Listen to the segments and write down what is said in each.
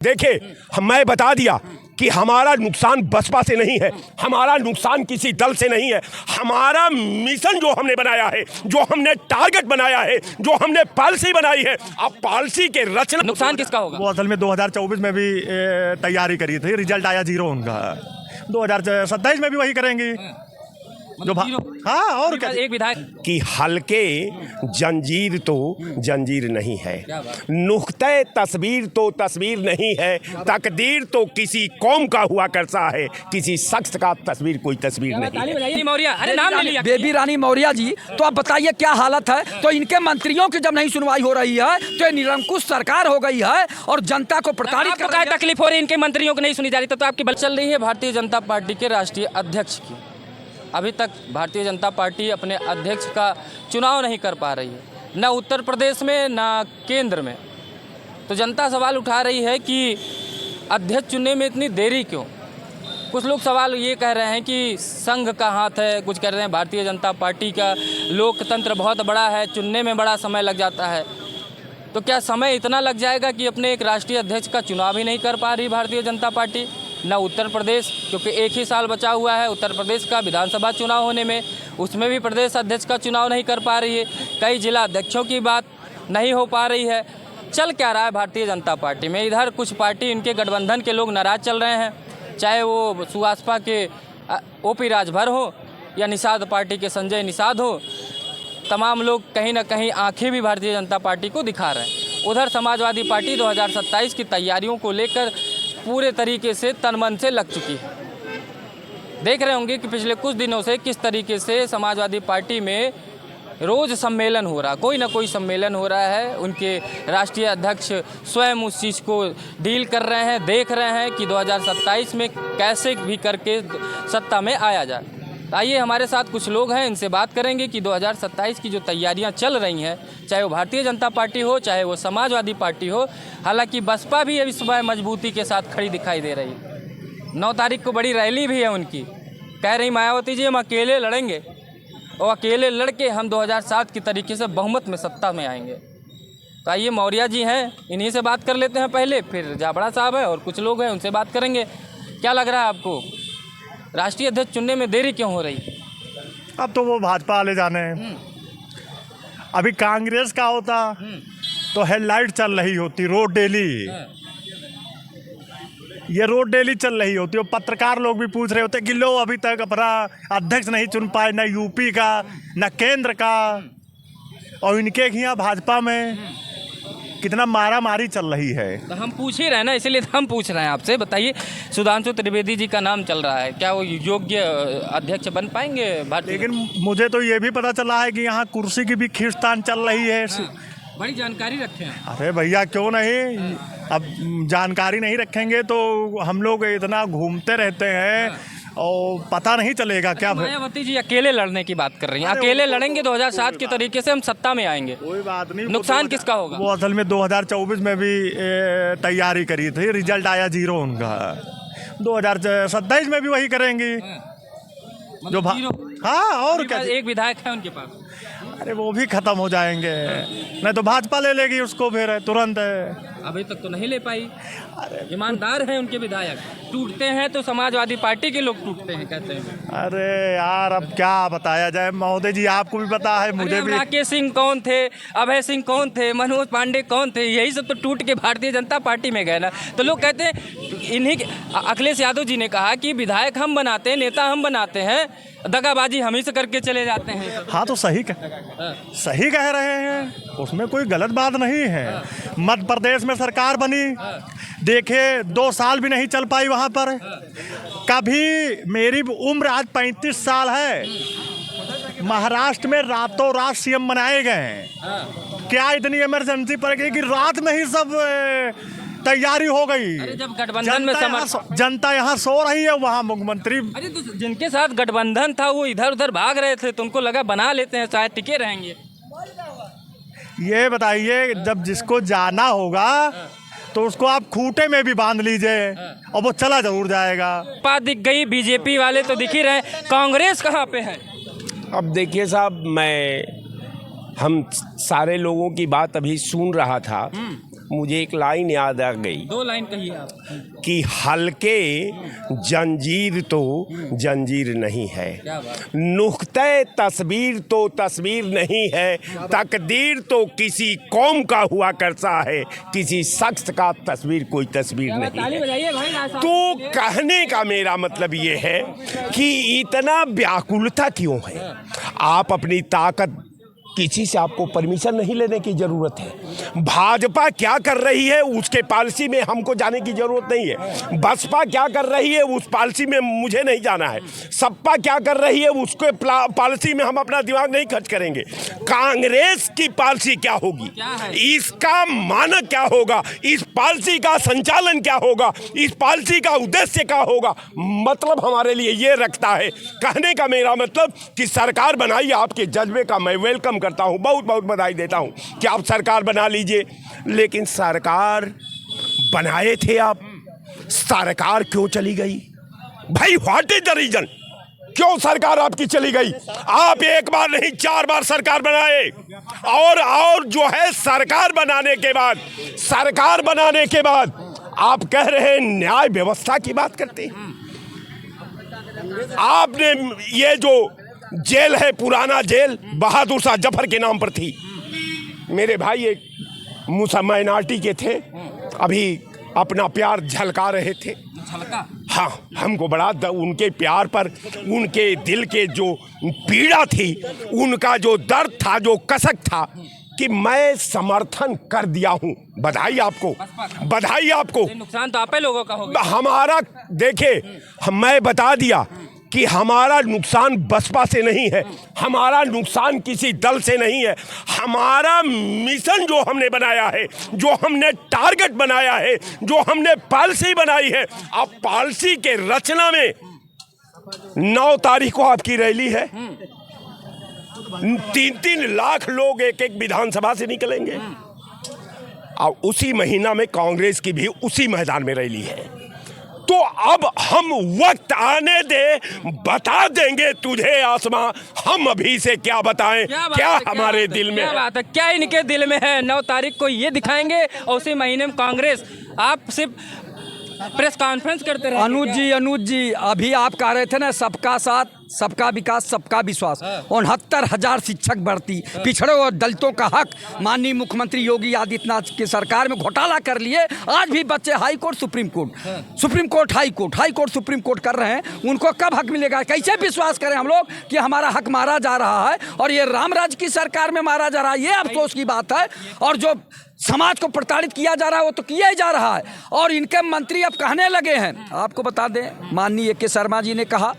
देखिए मैं बता दिया कि हमारा नुकसान बसपा से नहीं है, हमारा नुकसान किसी दल से नहीं है। हमारा मिशन जो हमने बनाया है, जो हमने टारगेट बनाया है, जो हमने पॉलिसी बनाई है, अब पॉलिसी के रचना नुकसान किसका होगा? वो असल में 2024 में भी तैयारी करी थी, रिजल्ट आया 0 उनका। 2027 में भी वही करेंगी जो हाँ। और क्या एक विधायक कि हल्के जंजीर तो जंजीर नहीं है, नुक्ते तस्वीर तो तस्वीर नहीं है, तकदीर तो किसी कौम का हुआ करता है, किसी शख्स का तस्वीर कोई तस्वीर नहीं। मौर्य, अरे नाम ले लिया। बेबी रानी मौर्य जी, तो आप बताइए क्या हालत है। तो इनके मंत्रियों की जब नहीं सुनवाई हो रही है तो ये निरंकुश सरकार हो गई है और जनता को प्रताड़ित कर रही है। तकलीफ हो रही है इनके मंत्रियों को नहीं सुनी जा रही, तो आपकी बल चल रही है भारतीय जनता पार्टी के राष्ट्रीय अध्यक्ष की। अभी तक भारतीय जनता पार्टी अपने अध्यक्ष का चुनाव नहीं कर पा रही है, न उत्तर प्रदेश में न केंद्र में। तो जनता सवाल उठा रही है कि अध्यक्ष चुनने में इतनी देरी क्यों। कुछ लोग सवाल ये कह रहे हैं कि संघ का हाथ है, कुछ कह रहे हैं भारतीय जनता पार्टी का लोकतंत्र बहुत बड़ा है, चुनने में बड़ा समय लग जाता है। तो क्या समय इतना लग जाएगा कि अपने एक राष्ट्रीय अध्यक्ष का चुनाव ही नहीं कर पा रही भारतीय जनता पार्टी? न उत्तर प्रदेश, क्योंकि एक ही साल बचा हुआ है उत्तर प्रदेश का विधानसभा चुनाव होने में, उसमें भी प्रदेश अध्यक्ष का चुनाव नहीं कर पा रही है। कई जिला अध्यक्षों की बात नहीं हो पा रही है। चल क्या रहा है भारतीय जनता पार्टी में? इधर कुछ पार्टी इनके गठबंधन के लोग नाराज़ चल रहे हैं, चाहे वो सुभाषपा के ओपी राजभर हो या निषाद पार्टी के संजय निषाद हो। तमाम लोग कहीं ना कहीं आंखें भी भारतीय जनता पार्टी को दिखा रहे हैं। उधर समाजवादी पार्टी 2027 की तैयारियों को लेकर पूरे तरीके से तन-मन से लग चुकी है। देख रहे होंगे कि पिछले कुछ दिनों से किस तरीके से समाजवादी पार्टी में रोज़ सम्मेलन हो रहा, कोई ना कोई सम्मेलन हो रहा है। उनके राष्ट्रीय अध्यक्ष स्वयं उस चीज़ को डील कर रहे हैं, देख रहे हैं कि 2027 में कैसे भी करके सत्ता में आया जाए। आइए हमारे साथ कुछ लोग हैं, इनसे बात करेंगे कि 2027 की जो तैयारियां चल रही हैं, चाहे वो भारतीय जनता पार्टी हो, चाहे वो समाजवादी पार्टी हो। हालांकि बसपा भी अभी सुबह मजबूती के साथ खड़ी दिखाई दे रही है। 9 तारीख को बड़ी रैली भी है उनकी। कह रही मायावती जी हम अकेले लड़ेंगे और अकेले लड़के हम 2007 की तरीके से बहुमत में सत्ता में आएंगे। तो आइए मौर्य जी हैं, इन्हीं से बात कर लेते हैं पहले, फिर जाबड़ा साहब है और कुछ लोग हैं, उनसे बात करेंगे। क्या लग रहा है आपको, राष्ट्रीय अध्यक्ष चुनने में देरी क्यों हो रही? अब तो वो भाजपा वाले जाने। अभी कांग्रेस का होता तो हेडलाइट चल रही होती, रोड डेली। ये रोड डेली चल रही होती। और पत्रकार लोग भी पूछ रहे होते कि लो अभी तक अपना अध्यक्ष नहीं चुन पाए, न यूपी का न केंद्र का, और इनके यहाँ भाजपा में कितना मारा मारी चल रही है। तो हम पूछ ही रहे हैं ना, इसीलिए हम पूछ रहे हैं आपसे। बताइए, सुधांशु त्रिवेदी जी का नाम चल रहा है, क्या वो योग्य अध्यक्ष बन पाएंगे भारतीय? लेकिन मुझे तो ये भी पता चला है कि यहाँ कुर्सी की भी खींचतान चल रही है। बड़ी जानकारी रखे हैं। अरे भैया क्यों नहीं, अब जानकारी नहीं रखेंगे तो हम लोग इतना घूमते रहते हैं और पता नहीं चलेगा क्या। मायावती जी अकेले लड़ने की बात कर रही हैं, अकेले लड़ेंगे 2007 के तरीके से हम सत्ता में आएंगे। कोई बात नहीं, नुकसान किसका होगा? वो असल में 2024 में भी तैयारी करी थी, रिजल्ट आया 0 उनका। 2027 में भी वही करेंगी जो हाँ। और क्या, एक विधायक है उनके पास। अरे वो भी खत्म हो जाएंगे, नहीं तो भाजपा ले लेगी उसको फिर तुरंत। अभी तक तो नहीं ले पाई। ईमानदार हैं उनके विधायक, टूटते हैं तो समाजवादी पार्टी के लोग टूटते हैं, कहते हैं। अरे यार अब क्या बताया जाए महोदय जी, आपको भी पता है, मुझे भी। राकेश सिंह कौन थे, अभय सिंह कौन थे, मनोज पांडे कौन थे, यही सब तो टूट के भारतीय जनता पार्टी में गए ना। तो लोग कहते हैं इन्हीं अखिलेश यादव जी ने कहा कि विधायक हम बनाते हैं, नेता हम बनाते हैं, दगाबाजी हम ही से करके चले जाते हैं। हाँ तो सही कह रहे हैं, उसमें कोई गलत बात नहीं है। मध्य प्रदेश में सरकार बनी, देखे 2 साल भी नहीं चल पाई वहाँ पर। कभी मेरी उम्र आज 35 साल है, महाराष्ट्र में रातों रात सीएम बनाए गए हैं। क्या इतनी इमरजेंसी पड़ गई कि रात में ही सब तैयारी हो गई? अरे जब गठबंधन में जनता यहाँ सो रही है, वहाँ मुख्यमंत्री। अरे तो जिनके साथ गठबंधन था वो इधर उधर भाग रहे थे, तो उनको लगा बना लेते हैं, शायद टिके रहेंगे। ये बताइए, जब जिसको जाना होगा तो उसको आप खूंटे में भी बांध लीजिए और वो चला जरूर जाएगा। बात दिख गई, बीजेपी वाले तो दिख ही रहे, कांग्रेस कहाँ पे है? अब देखिए साहब, हम सारे लोगों की बात अभी सुन रहा था मुझे एक लाइन याद आ गई 2 लाइन कहिए आप। कि हल्के जंजीर तो जंजीर नहीं है, क्या बात। नुक्ते तस्वीर तो तस्वीर नहीं है, तकदीर तो किसी कौम का हुआ करता है, किसी शख्स का तस्वीर कोई तस्वीर नहीं ताली है। बजाइए भाई राज साहब तो के लिए। कहने का मेरा मतलब ये है कि इतना व्याकुलता क्यों है। आप अपनी ताकत, किसी से आपको परमिशन नहीं लेने की जरूरत है। भाजपा क्या कर रही है उसके पॉलिसी में हमको जाने की जरूरत नहीं है। बसपा क्या कर रही है उस पॉलिसी में मुझे नहीं जाना है। सपा क्या कर रही है उसके पॉलिसी में हम अपना दिमाग नहीं खर्च करेंगे। कांग्रेस की पॉलिसी क्या होगी, इसका मानक क्या होगा, इस पॉलिसी का संचालन क्या होगा, इस पॉलिसी का उद्देश्य क्या होगा, मतलब हमारे लिए ये रखता है। कहने का मेरा मतलब कि सरकार बनाई, आपके जज्बे का मैं वेलकम करता हूं, बहुत बहुत बधाई देता हूं कि आप सरकार बना लीजिए। लेकिन सरकार बनाए थे आप, सरकार क्यों चली गई भाई? What is the reason? क्यों सरकार आपकी चली गई? आप एक बार नहीं 4 बार सरकार बनाए, और जो है सरकार बनाने के बाद आप कह रहे हैं न्याय व्यवस्था की बात करते हैं। आपने ये जो जेल है, पुराना जेल बहादुर शाह जफर के नाम पर थी। मेरे भाई एक माइनॉरिटी के थे, अभी अपना प्यार झलका रहे थे। हाँ, हमको बड़ा उनके प्यार पर, उनके दिल के जो पीड़ा थी, उनका जो दर्द था, जो कसक था, कि मैं समर्थन कर दिया हूँ। बधाई आपको, बधाई आपको। नुकसान तो आप ही लोगों का होगा। हमारा देखिए, मैं बता दिया कि हमारा नुकसान बसपा से नहीं है, हमारा नुकसान किसी दल से नहीं है। हमारा मिशन जो हमने बनाया है, जो हमने टारगेट बनाया है, जो हमने पॉलिसी बनाई है, अब पॉलिसी के रचना में 9 तारीख को आपकी रैली है। 3-3 लाख लोग एक विधानसभा से निकलेंगे, और उसी महीना में कांग्रेस की भी उसी मैदान में रैली है। तो अब हम वक्त आने दे, बता देंगे तुझे आसमां, हम अभी से क्या बताएं, क्या हमारे दिल में क्या बात है, क्या इनके दिल में है। 9 तारीख को ये दिखाएंगे और उसी महीने में कांग्रेस। आप सिर्फ प्रेस कॉन्फ्रेंस करते रहे। अनुज जी अभी आप कह रहे थे ना, सबका साथ, सबका विकास, सबका विश्वास। 69,000 शिक्षक भर्ती, पिछड़े और दलितों का हक माननीय मुख्यमंत्री योगी आदित्यनाथ की सरकार में घोटाला कर लिए। आज भी बच्चे high court, supreme court, supreme court, high court, high court, supreme court कर रहे हैं। उनको कब हक मिलेगा? कैसे विश्वास करें हम लोग कि हमारा हक मारा जा रहा है और ये रामराज की सरकार में मारा जा रहा है? ये अफसोस की बात है। और जो समाज को प्रताड़ित किया जा रहा है वो तो किया ही जा रहा है, और इनके मंत्री अब कहने लगे हैं। आपको बता दें, माननीय के शर्मा जी ने कहा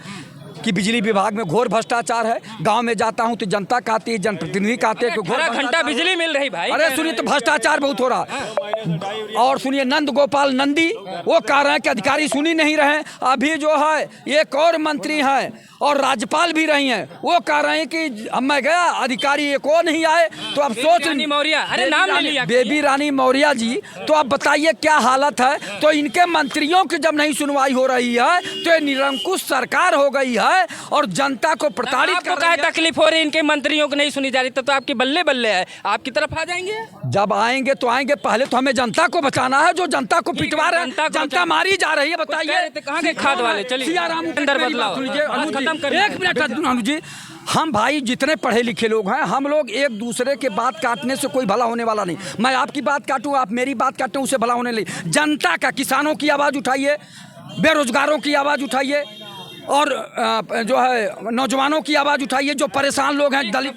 कि बिजली विभाग में घोर भ्रष्टाचार है। गांव में जाता हूं तो जनता कहती है, जनप्रतिनिधि कहते हैं कि घोर घंटा बिजली मिल रही भाई। अरे सुनिए, तो भ्रष्टाचार बहुत हो रहा है। और सुनिए, नंद गोपाल नंदी वो कह रहे हैं कि अधिकारी सुनी नहीं रहे। अभी जो है एक और मंत्री हैं और राज्यपाल भी रही हैं, वो कह रहे हैं कि अब मैं गया, अधिकारी एक और नहीं आए। तो आप सोच, मौर्य, अरे नाम ले लिया, बेबी रानी मौर्य जी। तो आप बताइए क्या हालत है। तो इनके मंत्रियों की जब नहीं सुनवाई हो रही है तो ये निरंकुश सरकार हो गई है और जनता को प्रताड़ित कर रही है। तकलीफ हो रही है, इनके मंत्रियों को नहीं सुनी जा रही, तो आपकी बल्ले बल्ले है। आपकी तरफ आ जाएंगे? जब आएंगे तो आएंगे, पहले तो हमें जनता को बचाना है, जो जनता को पिटवा रहे हैं। जनता मारी जा रही है, बताइए कहाँ के खाद वाले। चलिए अंदर बदलाव, एक मिनट अनुज जी। हम भाई जितने पढ़े लिखे लोग हैं, हम लोग एक दूसरे के बात काटने से कोई भला होने वाला नहीं। मैं आपकी बात काटूं, आप मेरी बात काटें, उससे भला होने नहीं। जनता का, किसानों की आवाज़ उठाइए, बेरोजगारों की आवाज़ उठाइए, और जो है नौजवानों की आवाज़ उठाइए, जो परेशान लोग हैं, दलित।